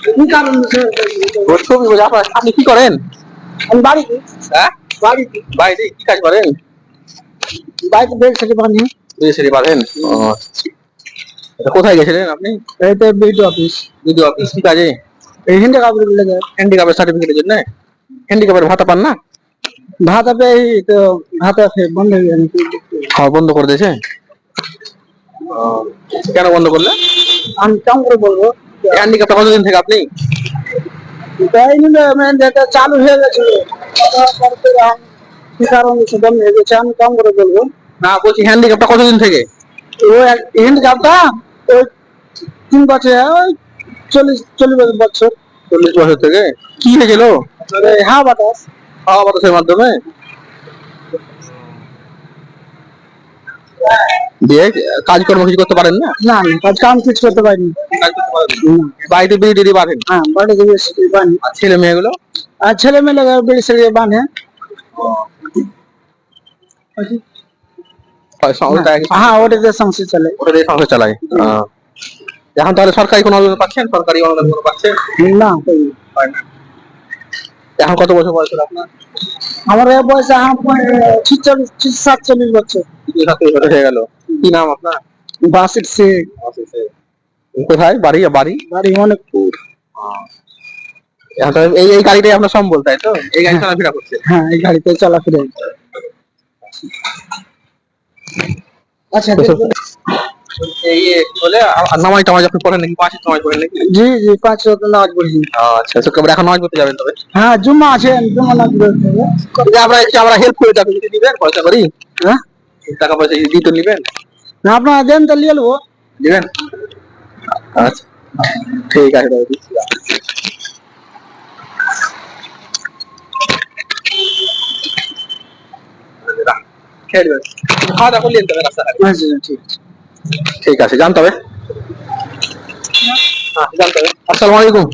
কি কারণ ছবি বোঝা আপনি কি করেন? আমি বাড়িতে। হ্যাঁ, বাড়িতে বাড়িতে কি কাজ করেন? বাড়িতে বেড সেটে বানিয়ে। বিদেশে পারেন? কোথায় গেছিলেন আপনি? এই তো বিডি অফিস। বিডিও অফিস কি কাজে? এই হিন্দি কাপড় লেগে হ্যান্ডিক্যাপের সার্টিফিকেটের জন্য? হ্যান্ডিক্যাপের ভাতা পান না? ভাত আপে এই তো ভাত আছে বন্ধ হয়ে গেছে। খাওয়া বন্ধ করে দিয়েছে? কেন বন্ধ করলে? আমি কেমন করে বলবো? হ্যান্ডিক্যাপটা কতদিন থেকে আপনি? তাই নিলে যেটা চালু হয়ে গেছে কি কারণ বন্ধ হয়ে গেছে আমি কেমন করে বলবো? না, বলছি হ্যান্ডিক্যাপটা কতদিন থেকে? ওই হিন্দি কাপটা ওই 3 বছর ওই 40 বছর। 40 বছর থেকে? কি হয়েছিল? হ্যাঁ বাতাস। হাওয়া বাতাসের মাধ্যমে? দিয়ে কাজকর্ম কিছু করতে পারেন না? না না কাজ কাম কিছু করতে পারিনি। কাজ করতে পারেন না? বাড়িতে বিড়ি টিড়ি বাঁধেন? হ্যাঁ বাড়িতে বানি। আর ছেলে মেয়েগুলো? আর ছেলে মেয়ে বেড়ি সেড়ে বাঁধে। হ্যাঁ ওটাতে সংসার চলে। ওটা দিয়ে সংসার চালায়। এখন তাহলে সরকারি কোনো অনুদান পাচ্ছেন? সরকারি অনুদান কোনো পাচ্ছেন? না পায় না। এখন কত বছর বয়স হলো আপনার? আমার এই বয়স 47 বছর। 47 বছর হয়ে গেল। কি নাম আপনার? বাসির শেখ। কোথায় বাড়ি? বাড়ি বাড়ি অনেকপুর। এখন তাহলে এই এই গাড়িটাই আপনার সম্বল, তাই তো? এই গাড়ি চলাফেরা করছে? হ্যাঁ এই গাড়িতে চলাফেরা। আচ্ছা এই বলে নামাজ টামাজ আপনি পড়েন নাকি? 5 নামাজ পড়েন নাকি? জি জি 5 ওয়াক্ত নামাজ পড়ি। আচ্ছা, শুক্রবার এখন নামাজ পড়তে যাবেন তবে? হ্যাঁ জুম্মা আছে জুম্মা নামাজ পড়তে হবে। যদি আমরা হেল্প করে থাকি, যদি দিবেন পয়সা করি? হ্যাঁ টাকা পয়সা যদি দিতে নিবেন? না আপনারা দেন তো নিয়ে নেবো। দিবেন? আচ্ছা ঠিক আছে তবে দিচ্ছি। খেয়ে নেবেন। খাওয়া দাওয়া করলেন তবে রাস্তাঘাটে? আচ্ছা ঠিক আছে। ঠিক আছে, জানতে হবে। হ্যাঁ জানতে হবে। আসসালামু আলাইকুম।